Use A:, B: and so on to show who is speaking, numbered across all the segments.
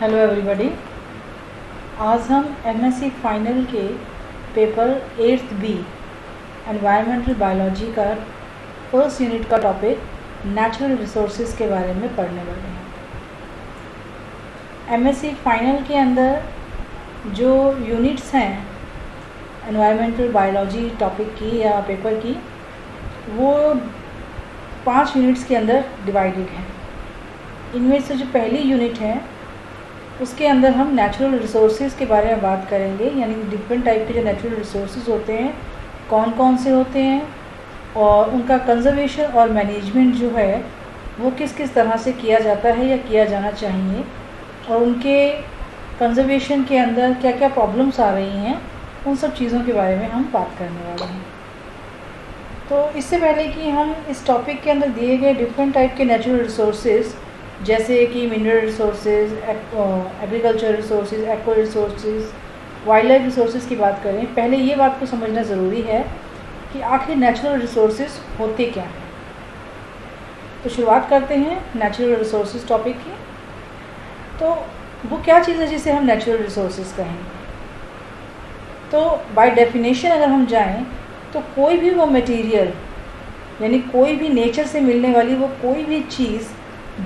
A: Hello everybody. आज हम MSc final के paper 8th B environmental biology का फर्स्ट यूनिट का टॉपिक नेचुरल रिसोर्सेज के बारे में पढ़ने वाले हैं। एमएससी फाइनल के अंदर जो यूनिट्स हैं एनवायरमेंटल बायोलॉजी टॉपिक की या पेपर की, वो 5 यूनिट्स के अंदर डिवाइडेड हैं। इनमें से जो पहली यूनिट है उसके अंदर हम नेचुरल रिसोर्सेज के बारे में बात करेंगे, यानी डिफरेंट टाइप के जो नेचुरल रिसोर्सेज होते हैं कौन कौन से होते हैं और उनका कंजर्वेशन और मैनेजमेंट जो है वो किस किस तरह से किया जाता है या किया जाना चाहिए, और उनके कंजर्वेशन के अंदर क्या क्या प्रॉब्लम्स आ रही हैं, उन सब चीज़ों के बारे में हम बात करने वाले हैं। तो इससे पहले कि हम इस टॉपिक के अंदर दिए गए डिफरेंट टाइप के नेचुरल रिसोर्सेज जैसे कि mineral resources, agriculture resources, aqua resources, wild life resources की बात करें, पहले ये बात को समझना ज़रूरी है कि आखिर नेचुरल रिसोर्सेज होते क्या हैं। तो शुरुआत करते हैं नेचुरल रिसोर्सेज टॉपिक की। तो वो क्या चीज़ है जिसे हम नेचुरल रिसोर्सेज कहेंगे? तो बाय डेफिनेशन अगर हम जाएं तो कोई भी वो मटेरियल, यानी कोई भी नेचर से मिलने वाली वो कोई भी चीज़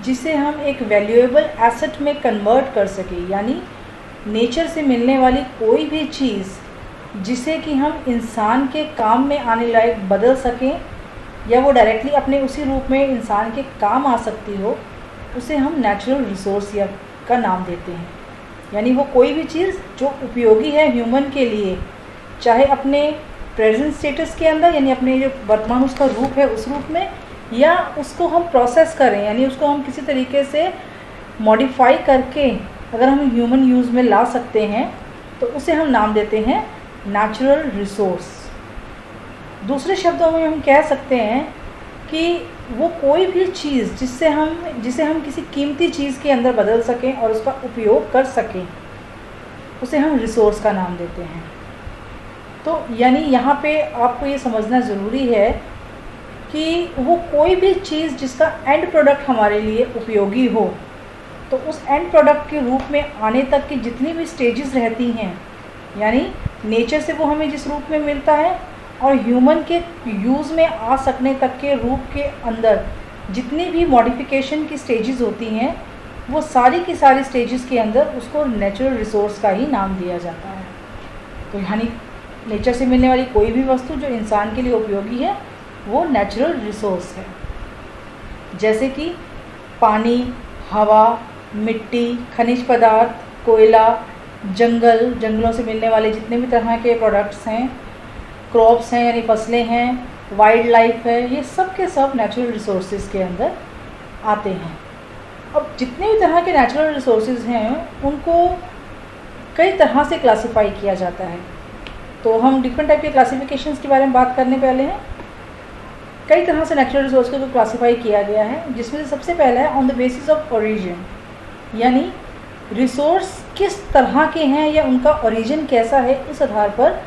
A: जिसे हम एक वैल्यूएबल एसेट में कन्वर्ट कर सके, यानी नेचर से मिलने वाली कोई भी चीज़ जिसे कि हम इंसान के काम में आने लायक बदल सकें या वो डायरेक्टली अपने उसी रूप में इंसान के काम आ सकती हो, उसे हम नेचुरल रिसोर्स या का नाम देते हैं। यानी वो कोई भी चीज़ जो उपयोगी है ह्यूमन के लिए, चाहे अपने प्रेजेंट स्टेटस के अंदर यानी अपने जो वर्तमान उसका रूप है उस रूप में, या उसको हम प्रोसेस करें यानी उसको हम किसी तरीके से मॉडिफाई करके अगर हम ह्यूमन यूज़ में ला सकते हैं तो उसे हम नाम देते हैं नेचुरल रिसोर्स। दूसरे शब्दों में हम कह सकते हैं कि वो कोई भी चीज़ जिसे हम किसी कीमती चीज़ के अंदर बदल सकें और उसका उपयोग कर सकें, उसे हम रिसोर्स का नाम देते हैं। तो यानी यहाँ पे आपको ये समझना ज़रूरी है कि वो कोई भी चीज़ जिसका एंड प्रोडक्ट हमारे लिए उपयोगी हो, तो उस एंड प्रोडक्ट के रूप में आने तक की जितनी भी स्टेजेस रहती हैं, यानी नेचर से वो हमें जिस रूप में मिलता है और ह्यूमन के यूज़ में आ सकने तक के रूप के अंदर जितनी भी मॉडिफिकेशन की स्टेजेस होती हैं, वो सारी की सारी स्टेजेस के अंदर उसको नेचुरल रिसोर्स का ही नाम दिया जाता है। तो यानी नेचर से मिलने वाली कोई भी वस्तु जो इंसान के लिए उपयोगी है वो नेचुरल रिसोर्स है। जैसे कि पानी, हवा, मिट्टी, खनिज पदार्थ, कोयला, जंगलों से मिलने वाले जितने भी तरह के प्रोडक्ट्स हैं, क्रॉप्स हैं यानी फसलें हैं, वाइल्ड लाइफ है, ये सब के सब नेचुरल रिसोर्सेज के अंदर आते हैं। अब जितने भी तरह के नेचुरल रिसोर्सेज हैं उनको कई तरह से क्लासिफाई किया जाता है। तो हम डिफरेंट टाइप के क्लासिफिकेशंस के बारे में बात करने वाले हैं। कई तरह से नेचुरल रिसोर्स को क्लासिफाई किया गया है, जिसमें से सबसे पहला है on the basis of origin, यानी रिसोर्स किस तरह के हैं या उनका ओरिजिन कैसा है, इस आधार पर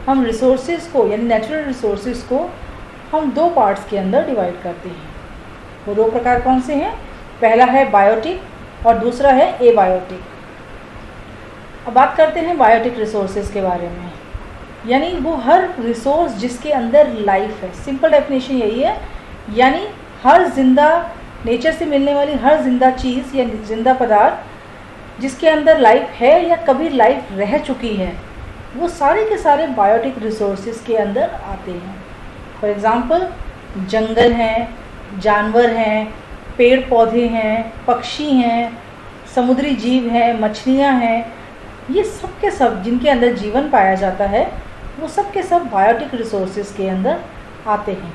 A: हम रिसोर्सेज को यानी नेचुरल रिसोर्सेज को हम 2 पार्ट्स के अंदर डिवाइड करते हैं। वो 2 प्रकार कौन से हैं? पहला है बायोटिक और दूसरा है एबायोटिक। अब बात करते हैं बायोटिक रिसोर्सेज के बारे में, यानी वो हर रिसोर्स जिसके अंदर लाइफ है। सिंपल डेफिनेशन यही है, यानी हर जिंदा नेचर से मिलने वाली हर जिंदा चीज़ या जिंदा पदार्थ जिसके अंदर लाइफ है या कभी लाइफ रह चुकी है, वो सारे के सारे बायोटिक रिसोर्सेज के अंदर आते हैं। फॉर एग्ज़ाम्पल जंगल हैं, जानवर हैं, पेड़ पौधे हैं, पक्षी हैं, समुद्री जीव हैं, मछलियाँ हैं, ये सब के सब जिनके अंदर जीवन पाया जाता है वो सब के सब बायोटिक रिसोर्सेज के अंदर आते हैं।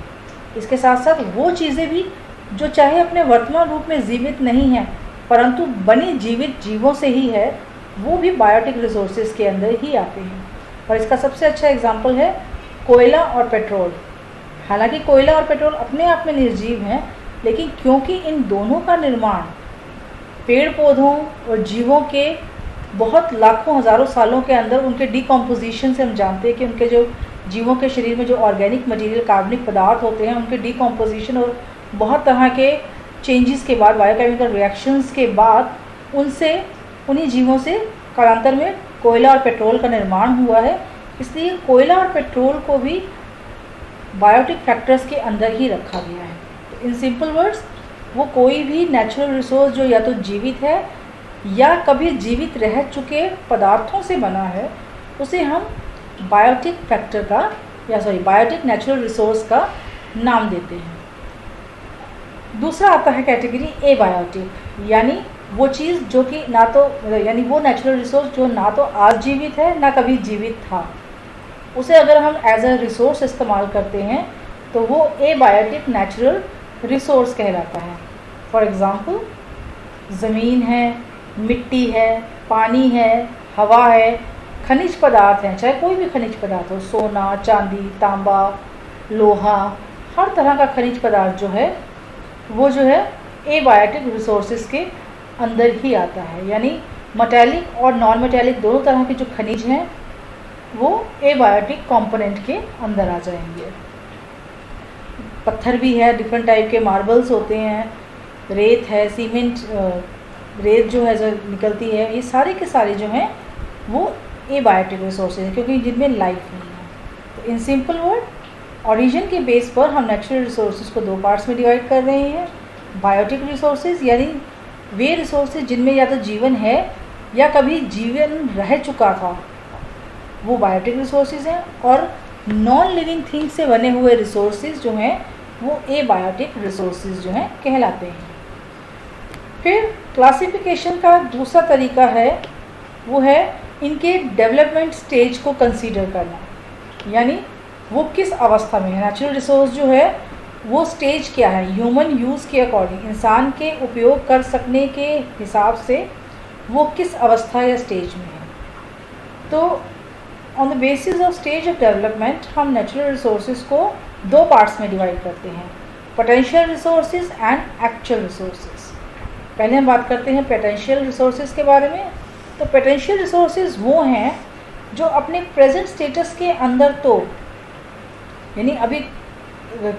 A: इसके साथ साथ वो चीज़ें भी जो चाहे अपने वर्तमान रूप में जीवित नहीं हैं परंतु बनी जीवित जीवों से ही है, वो भी बायोटिक रिसोर्सेज के अंदर ही आते हैं। और इसका सबसे अच्छा एग्जांपल है कोयला और पेट्रोल। हालांकि कोयला और पेट्रोल अपने आप में निर्जीव हैं, लेकिन क्योंकि इन दोनों का निर्माण पेड़ पौधों और जीवों के बहुत लाखों हज़ारों सालों के अंदर उनके डिकम्पोजिशन से हम जानते हैं कि उनके जो जीवों के शरीर में जो ऑर्गेनिक मटेरियल कार्बनिक पदार्थ होते हैं उनके डिकम्पोजिशन और बहुत तरह के चेंजेस के बाद, बायोकेमिकल रिएक्शंस के बाद उनसे उन्हीं जीवों से कालांतर में कोयला और पेट्रोल का निर्माण हुआ है, इसलिए कोयला और पेट्रोल को भी बायोटिक फैक्टर्स के अंदर ही रखा गया है। इन सिंपल वर्ड्स, वो कोई भी नेचुरल रिसोर्स जो या तो जीवित है या कभी जीवित रह चुके पदार्थों से बना है, उसे हम बायोटिक फैक्टर का बायोटिक नेचुरल रिसोर्स का नाम देते हैं। दूसरा आता है कैटेगरी एबायोटिक, यानी वो चीज़ जो कि ना तो वो नेचुरल रिसोर्स जो ना तो आज जीवित है ना कभी जीवित था, उसे अगर हम एज अ रिसोर्स इस्तेमाल करते हैं तो वो एबायोटिक नेचुरल रिसोर्स कहलाता है। फॉर एग्ज़ाम्पल, ज़मीन है, मिट्टी है, पानी है, हवा है, खनिज पदार्थ हैं, चाहे कोई भी खनिज पदार्थ हो, सोना, चांदी, तांबा, लोहा, हर तरह का खनिज पदार्थ जो है वो एबायोटिक रिसोर्सेज के अंदर ही आता है। यानी मेटालिक और नॉन मेटालिक दोनों तरह के जो खनिज हैं वो एबायोटिक कंपोनेंट के अंदर आ जाएंगे। पत्थर भी है, डिफरेंट टाइप के मार्बल्स होते हैं, रेत है, सीमेंट, रेत जो है जो निकलती है, ये सारे के सारे जो हैं वो एबायोटिक रिसोर्सेज हैं क्योंकि जिनमें लाइफ नहीं है। तो इन सिंपल वर्ड, ओरिजिन के बेस पर हम नेचुरल रिसोर्सेज को दो पार्ट्स में डिवाइड कर रहे हैं। बायोटिक रिसोर्सेज यानी वे रिसोर्सेज जिनमें या तो जीवन है या कभी जीवन रह चुका था, वो बायोटिक रिसोर्सेज हैं, और नॉन लिविंग थिंग से बने हुए रिसोर्सेज जो हैं वो एबायोटिक रिसोर्सेज जो हैं कहलाते हैं। फिर क्लासिफिकेशन का दूसरा तरीका है वो है इनके डेवलपमेंट स्टेज को कंसीडर करना, यानी वो किस अवस्था में है। नेचुरल रिसोर्स जो है वो स्टेज क्या है, ह्यूमन यूज़ के अकॉर्डिंग, इंसान के उपयोग कर सकने के हिसाब से वो किस अवस्था या स्टेज में है। तो on the basis of stage of development हम नेचुरल रिसोर्सेज को दो पार्ट्स में डिवाइड करते हैं, potential resources and actual resources. पहले हम बात करते हैं पोटेंशियल रिसोर्सेज के बारे में। तो पोटेंशियल रिसोर्सेज वो हैं जो अपने प्रेजेंट स्टेटस के अंदर तो यानी अभी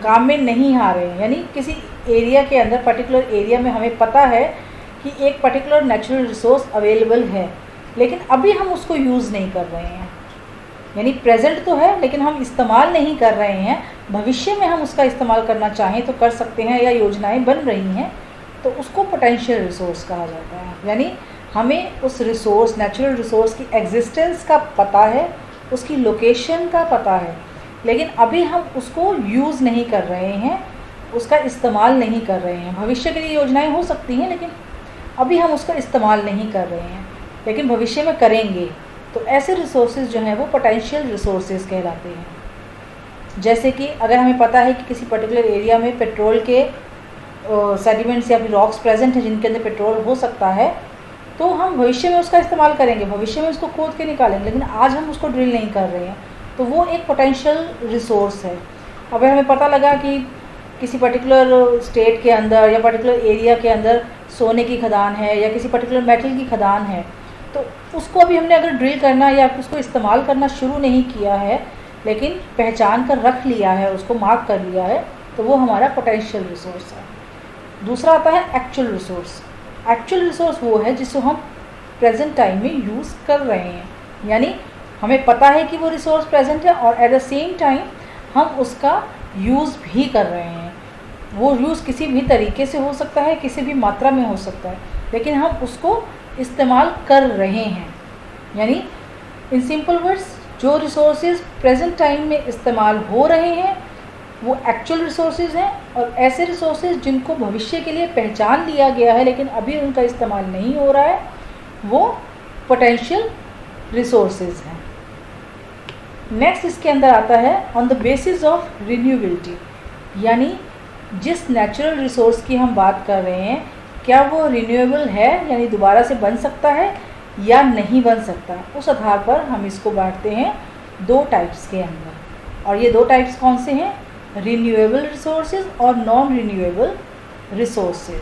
A: काम में नहीं आ रहे हैं, यानी किसी एरिया के अंदर, पर्टिकुलर एरिया में हमें पता है कि एक पर्टिकुलर नेचुरल रिसोर्स अवेलेबल है, लेकिन अभी हम उसको यूज़ नहीं कर रहे हैं। यानी प्रेजेंट तो है लेकिन हम इस्तेमाल नहीं कर रहे हैं। भविष्य में हम उसका इस्तेमाल करना चाहें तो कर सकते हैं या योजनाएं बन रही हैं, तो उसको पोटेंशियल रिसोर्स कहा जाता है। यानी हमें उस रिसोर्स, नेचुरल रिसोर्स की एग्जिस्टेंस का पता है, उसकी लोकेशन का पता है, लेकिन अभी हम उसको यूज़ नहीं कर रहे हैं, उसका इस्तेमाल नहीं कर रहे हैं। भविष्य के लिए योजनाएं हो सकती हैं लेकिन अभी हम उसका इस्तेमाल नहीं कर रहे हैं, लेकिन भविष्य में करेंगे। तो ऐसे रिसोर्सेज जो हैं वो पोटेंशियल रिसोर्सेज कहलाते हैं। जैसे कि अगर हमें पता है कि किसी पर्टिकुलर एरिया में पेट्रोल के सेडिमेंट्स या फिर रॉक्स प्रेजेंट हैं जिनके अंदर पेट्रोल हो सकता है, तो हम भविष्य में उसका इस्तेमाल करेंगे, भविष्य में उसको खोद के निकालेंगे, लेकिन आज हम उसको ड्रिल नहीं कर रहे हैं, तो वो एक पोटेंशियल रिसोर्स है। अगर हमें पता लगा कि किसी पर्टिकुलर स्टेट के अंदर या पर्टिकुलर एरिया के अंदर सोने की खदान है या किसी पर्टिकुलर मेटल की खदान है, तो उसको अभी हमने अगर ड्रिल करना या उसको इस्तेमाल करना शुरू नहीं किया है, लेकिन पहचान कर रख लिया है, उसको मार्क कर लिया है, तो वो हमारा पोटेंशियल रिसोर्स है। दूसरा आता है एक्चुअल रिसोर्स। एक्चुअल रिसोर्स वो है जिसको हम प्रेजेंट टाइम में यूज़ कर रहे हैं, यानी हमें पता है कि वो रिसोर्स प्रेजेंट है और एट द सेम टाइम हम उसका यूज़ भी कर रहे हैं। वो यूज़ किसी भी तरीके से हो सकता है, किसी भी मात्रा में हो सकता है, लेकिन हम उसको इस्तेमाल कर रहे हैं। यानी इन सिंपल वर्ड्स, जो रिसोर्सेज प्रेजेंट टाइम में इस्तेमाल हो रहे हैं वो एक्चुअल रिसोर्सेज हैं, और ऐसे रिसोर्सेज जिनको भविष्य के लिए पहचान लिया गया है लेकिन अभी उनका इस्तेमाल नहीं हो रहा है, वो पोटेंशियल रिसोर्सेज हैं। नेक्स्ट इसके अंदर आता है on the basis of renewability, यानी जिस नेचुरल रिसोर्स की हम बात कर रहे हैं क्या वो रिन्यूएबल है, यानी दोबारा से बन सकता है या नहीं बन सकता। उस आधार पर हम इसको बांटते हैं दो टाइप्स के अंदर, और ये दो टाइप्स कौन से हैं, रिन्यूएबल रिसोर्सेज और नॉन रिन्यूएबल रिसोर्सेज।